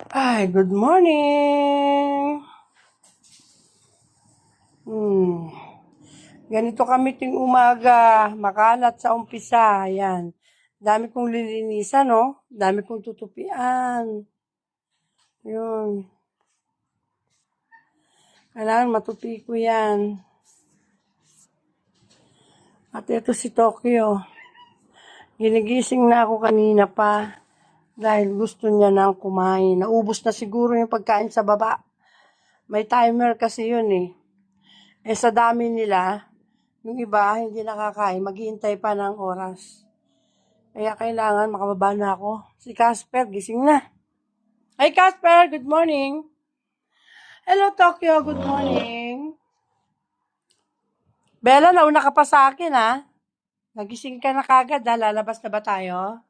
Ay, good morning! Hmm. Ganito kami ting umaga, makalat sa umpisa, ayan. Dami kong lilinisan, no? Dami kong tutupian. Yun. Kailangan matupi ko yan. At ito si Tokyo. Ginigising na ako kanina pa dahil gusto niya nang kumain. Naubos na siguro yung pagkain sa baba. May timer kasi yun eh. Sa dami nila, yung iba hindi nakakain, maghihintay pa ng oras. Kaya kailangan makababa na ako. Si Casper, gising na. Hi Casper, good morning. Hello Tokyo, good morning. Bella, nauna ka pa sa akin ha. Nagising ka na kagad ha, lalabas na ba tayo?